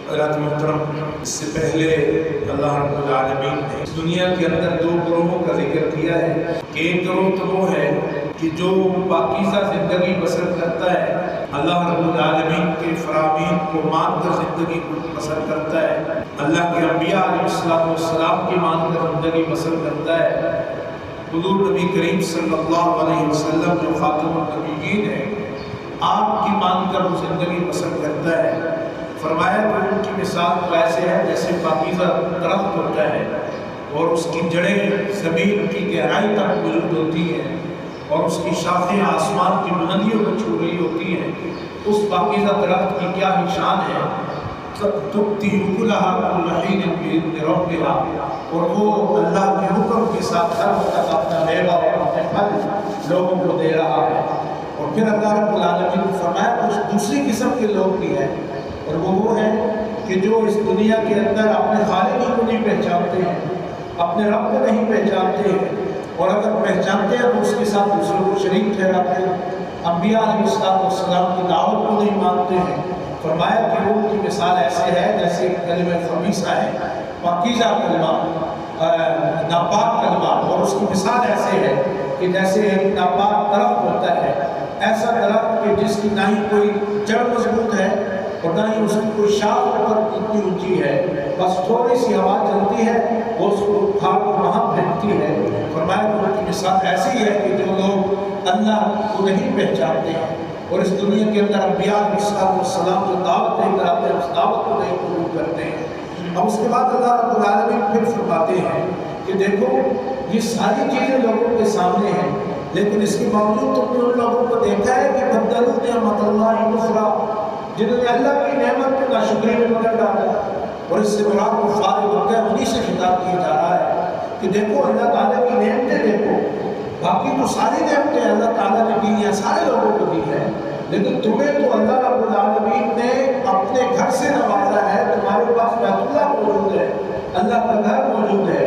حضرات محترم، اس سے پہلے اللہ رب العالمین نے اس دنیا کے اندر دو گروہوں کا ذکر کیا ہے کہ ایک گروہ تو وہ ہے کہ جو پاکیزہ زندگی بسر کرتا ہے، اللہ رب العالمین کے فرامین کو مان کر زندگی بسر کرتا ہے، اللہ کے انبیاء علیہ السلام کی مان کر زندگی بسر کرتا ہے، حضور نبی کریم صلی اللہ علیہ وسلم جو خاتم النبیین ہے آپ کی مان کر وہ زندگی بسر کرتا ہے۔ فرمایا کہ ان کی مثال تو ایسے ہے جیسے پاکیزہ درخت ہوتا ہے اور اس کی جڑیں زمین کی گہرائی تک موجود ہوتی ہیں اور اس کی شاخیں آسمان کی بلندیوں کو چھو رہی ہوتی ہیں۔ اس پاکیزہ درخت کی کیا ہی شان ہے، تؤتی اکلھا کل حین بإذن ربھا، اور وہ اللہ کے حکم کے ساتھ ہر وقت اپنا میوہ اور اپنے پھل لوگوں کو دے رہا ہے۔ اور پھر اللہ رب العالمین نے فرمایا کچھ دوسری قسم کے لوگ بھی ہیں، اور وہ ہے کہ جو اس دنیا کے اندر اپنے خالق کو نہیں پہچانتے ہیں، اپنے رب کو نہیں پہچانتے ہیں، اور اگر پہچانتے ہیں تو اس کے ساتھ دوسروں کو شریک ٹھہراتے ہیں، انبیاء علیہ السلام کی دعوت کو نہیں مانتے ہیں۔ فرمایا کہ وہ کی مثال ایسے ہے جیسے کلمہ خبیثہ ہے، پاکیزہ کلمہ، ناپاک کلمہ، اور اس کی مثال ایسے ہے کہ جیسے ایک ناپاک درخت ہوتا ہے، ایسا درخت کہ جس کی نہ ہی کوئی جڑ مضبوط ہے اور نہ ہی اس کی کوئی شاخ اوپر اتنی اونچی ہے، بس تھوڑی سی ہوا چلتی ہے وہ اس کو کھا کر وہاں پھینکتی ہے۔ فرمایا کہ ان کی مثال ایسی ہے کہ جو لوگ اللہ کو نہیں پہچانتے ہیں اور اس دنیا کے اندر انبیاء علیہ السلام جو دعوت لے کر آتے ہیں اس دعوت کو نہیں قبول کرتے ہیں۔ اب اس کے بعد اللہ رب العالمین پھر فرماتے ہیں کہ دیکھو یہ ساری چیزیں لوگوں کے سامنے ہیں، لیکن اس کے باوجود تم نے ان لوگوں کو دیکھا ہے کہ بدلوا نعمت اللہ کفرا، جنہوں نے اللہ کی نعمت کو ناشکری میں بدل ڈالا، اور اس سے مراد کفار مکہ انہی سے خطاب کیا جا رہا ہے کہ دیکھو اللہ تعالیٰ کی نعمتیں دیکھو، باقی تو ساری نعمتیں اللہ تعالیٰ نے دی ہیں، سارے لوگوں کو دی ہے، لیکن تمہیں تو اللہ رب العالمین نے اپنے گھر سے نوازا ہے، تمہارے پاس بیت اللہ موجود ہے، اللہ کا گھر موجود ہے،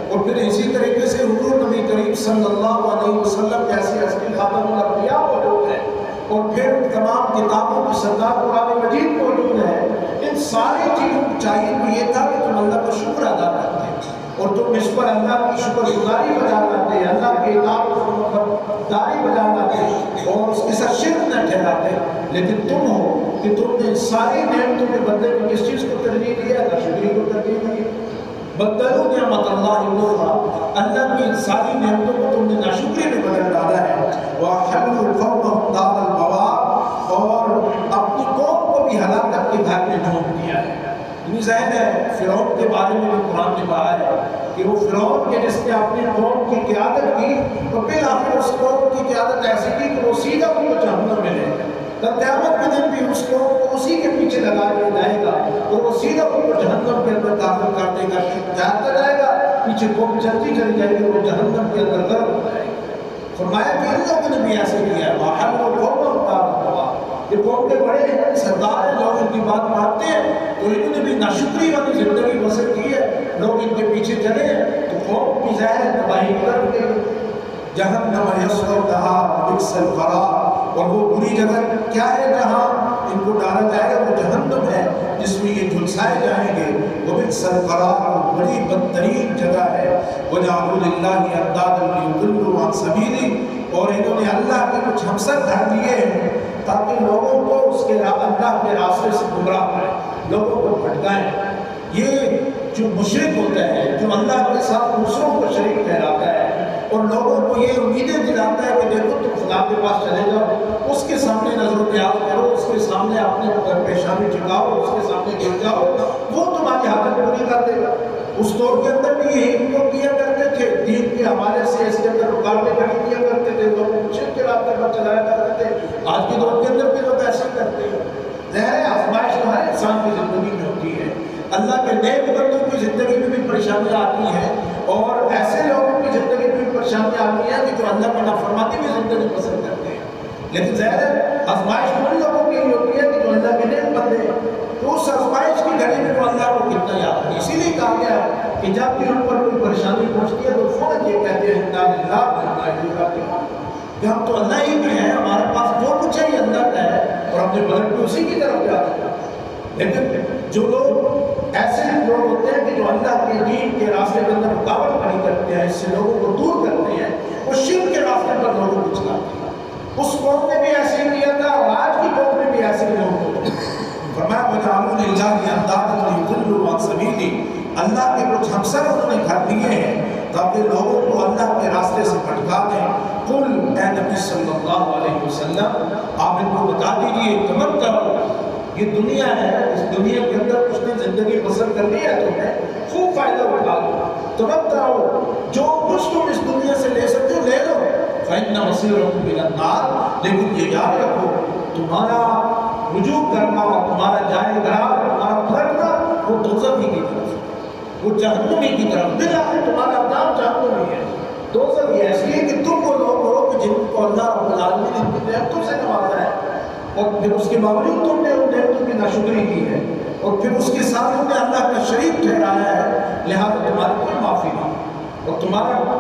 اور پھر اسی طریقے سے حضور نبی کریم صلی اللہ علیہ وسلم جیسے ہستی خاتم الانبیاء موجود ہے، اور پھر تمام کتابوں کی سردار قرآن مجید موجود ہے۔ ان ساری چیزوں کو چاہیے تو یہ تھا کہ تم اللہ کا شکر ادا کرتے اور تم اس پر اللہ کی شکر گزاری بجا لاتے، اللہ کے اطاعت داری بجا لاتے اور اس کے ساتھ شرک نہ ٹھہراتے، لیکن تم ہو کہ تم نے ساری نعمتوں کے بدلے میں کس چیز کو ترجیح دیا؟ ناشکری کو ترجیح دی۔ بدلوا نعمت اللہ کفرا، اللہ کی ساری نعمتوں کو تم نے ناشکری میں بدل ڈالا ہے۔ وَأَحَلُّوا قَوْمَهُمْ دَارَ الْبَوَارِ، اور اپنی قوم کو بھی ہلاکت کے گھر میں جھونک دیا ہے۔ ظاہر ہے فرعون کے بارے میں قرآن نے کہا ہے کہ وہ فرعون کے جس نے اپنی قوم کی قیادت کی تو بالآخر اس قوم کی قیادت ایسی کی کہ وہ سیدھا ان کو جہنم میں لے گا، کل قیامت کے دن بھی اس قوم کو اسی کے پیچھے لگا دیا جائے گا اور وہ سیدھا ان کو جہنم کے اندر داخل کر دے گا، جاتا جائے گا، پیچھے قوم چلتی چلی جائے گی، وہ جہنم کے اندر غرق ہو جائے گی۔ فرمایا کہ ان لوگوں نے بھی ایسے کیا ہے، وَأَحَلُّوا قَوْمَهُمْ دَارَ الْبَوَارِ، یہ قوم کے بڑے ہیں، سردار ہیں، لوگ ان کی بات مانتے ہیں تو انہوں نے بھی ناشکری والی زندگی بسر کی ہے، لوگ ان کے پیچھے چلے ہیں تو قوم کی ظاہر تباہی کر گئی۔ جہنم یصلونها بئس القرار، اور وہ بری جگہ کیا ہے جہاں ان کو ڈالا جائے گا، وہ جہنم ہے جس میں یہ جھلسائے جائیں گے، وہ بئس القرار، وہ بڑی بدترین جگہ ہے۔ وجعلوا للہ اندادا لیضلوا عن سبیلہ، اور انہوں نے اللہ کے کچھ ہمسر دھر دیے ہیں تاکہ لوگوں کو اس کے اللہ کے راستے سے گمراہ کریں، لوگوں کو بھٹکائیں۔ یہ جو مشرک ہوتا ہے، جو اللہ کے ساتھ دوسروں کو شریک ٹھہراتا ہے اور لوگوں کو یہ امیدیں دلاتا ہے کہ دیکھو تم خدا کے پاس چلے جاؤ، اس کے سامنے نظر و نیاز کرو، اس کے سامنے اپنے پیشانی جھکاؤ، اس کے سامنے گر جاؤ، وہ تمہاری حاجت پوری کر دے گا۔ اس دور کے اندر بھی یہی لوگ کیا کرتے تھے، دین کے حوالے سے اس کے اندر رکاوٹیں کھڑی کیا کرتے تھے، لوگ شرک کے راستے پر چلایا کرتے تھے۔ آج کے دور کے اندر بھی لوگ ایسا کرتے ہیں۔ ظاہر آزمائش تو ہر انسان کی زندگی میں ہوتی ہے، اللہ کے نیک بندوں کی زندگی میں بھی پریشانیاں آتی ہیں اور ایسے لوگوں کی زندگی میں بھی پریشانیاں آتی ہیں کہ جو اللہ کی نافرمانی میں زندگی پسند کرتے ہیں، لیکن ظاہر ہے آزمائش ان لوگوں کی ہوتی ہے کہ جو اللہ کے نیک بندے ہیں، تو اس آزمائش کی گھڑی میں وہ اللہ کو کتنا یاد ہے۔ اسی لیے کہا گیا ہے کہ جب بھی ان پر کوئی پریشانی پہنچتی ہے تو فوراً یہ کہتے ہیں انا للہ و انا الیہ راجعون، کہ ہم تو اللہ ہی کے ہیں، ہمارے پاس جو کچھ ہے یہ اللہ کا ہے اور اپنے بدن کو اسی کی طرف جاتے ہیں۔ لیکن جو لوگ ایسے لوگ ہوتے ہیں کہ جو اللہ کے دین کے راستے کے اندر رکاوٹ کھڑی کرتے ہیں، اس سے لوگوں کو دور کرتے ہیں، وہ شرک کے راستے پر لوگوں کو چلاتے ہیں۔ اس قوم نے بھی ایسے ہی کیا تھا اور آج کی قوم نے بھی ایسے ہی لوگوں کو فرمایا وَجَعَلُوا لِلَّهِ أَندَادًا لِيُضِلُّوا عَن سَبِيلِهِ، اللہ کے کچھ ہمسر انہوں نے گھر دیے ہیں تاکہ لوگوں کو اللہ کے راستے سے بھٹکا دیں۔ قل اے نبی صلی اللہ علیہ وسلم آپ ان کو بتا دیجئے تمتعوا، یہ دنیا ہے، اس دنیا کے اندر کچھ نے زندگی بسر کرنی ہے تمہیں، خوب فائدہ اٹھا لو، تمتعوا، جو کچھ تم اس دنیا سے لے سکتے ہو لے لو، فإن مصيركم إلى النار، لیکن یہ یاد رکھو تمہارا رجوع کرنا اور تمہارا جائے قرار، تمہارا پلٹنا وہ دوزخ ہی کی طرف، وہ جہنم ہی کی طرف، بالآخر تمہارا انجام جہنم ہی ہے۔ دوزخ یہ اس لیے کہ تم وہ لوگ ہو کہ جن کو اللہ رب العالمین نے اپنی نعمتوں سے نوازا ہے اور پھر اس کے باوجود تم نے ان نعمتوں کی ناشکری کی ہے اور پھر اس کے ساتھ تم نے اللہ کا شریک ٹھہرایا ہے، لہٰذا تمہاری کوئی معافی نہیں اور تمہارا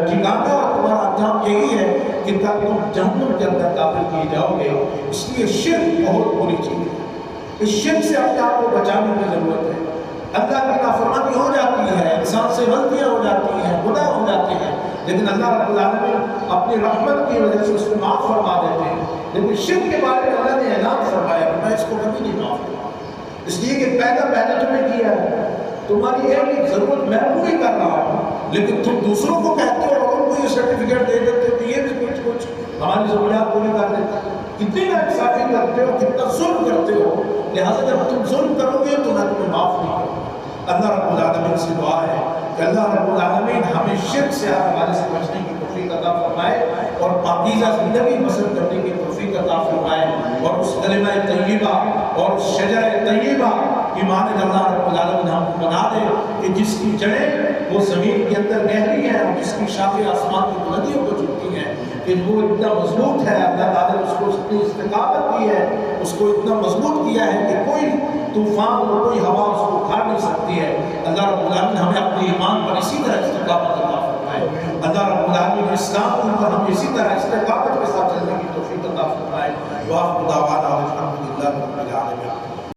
ٹھکانہ اور تمہارا انجام یہی ہے کہ کل تم جہنم کے اندر داخل کیے جاؤ گے۔ اس لیے شرک بہت بری چیز ہے، اس شرک سے اپنے آپ کو بچانے کی ضرورت ہے۔ اللہ کی نافرمانی ہو جاتی ہے، انسان سے غلطیاں ہو جاتی ہیں، گناہ ہو جاتے ہیں، لیکن اللہ رب العالمین اپنی رحمت کی وجہ سے اس کو معاف فرما دیتے ہیں۔ لیکن شرک کے بارے میں اللہ نے اعلان فرمایا کہ میں اس کو کبھی نہیں معاف کروں، اس لیے کہ پیدا تمہیں کیا ہے، تمہاری ایک ضرورت میں پوری کر رہا ہوں، لیکن تم دوسروں کو کہتے ہو اور ان کو یہ سرٹیفکیٹ دے دیتے ہو کہ یہ بھی کچھ ہماری ضروریات پوری کر دیتا ہے، کتنی ناانصافی کرتے ہو، کتنا ظلم کرتے ہو، لہٰذا جب تم ظلم کرو گے تو میں تمہیں معاف نہیں کروں۔ اللہ رب العالمین سے دعا ہے کہ اللہ رب العالمین ہمیں شرک سے ہمارے سے بچنے کی توفیق عطا فرمائے اور پاکیزہ زندگی بسر کرنے کی توفیق عطا فرمائے اور اس کلمہ طیبہ اور شجر طیبہ ایمان اللہ رب العالمین ہم کو بنا دے کہ جس کی جڑیں وہ زمین کے اندر گہری ہیں اور جس کی شاخیں آسمان کی بلندیوں کو چھوتی ہیں، کہ وہ اتنا مضبوط ہے، اللہ تعالیٰ نے اس کو اتنی استقامت دی ہے، اس کو اتنا مضبوط کیا ہے کہ کوئی طوفان اور کوئی ہوا اس کو اکھاڑ نہیں سکتی ہے۔ اللہ رب العالمین ہمیں اپنے ایمان پر اسی طرح استقامت عطا فرمائے، اللہ رب العالمین اسلام پر ہمیں اسی طرح استقامت کے ساتھ چلنے کی توفیق عطا فرمائے۔ وآخر دعوانا الحمدللہ رب العالمین۔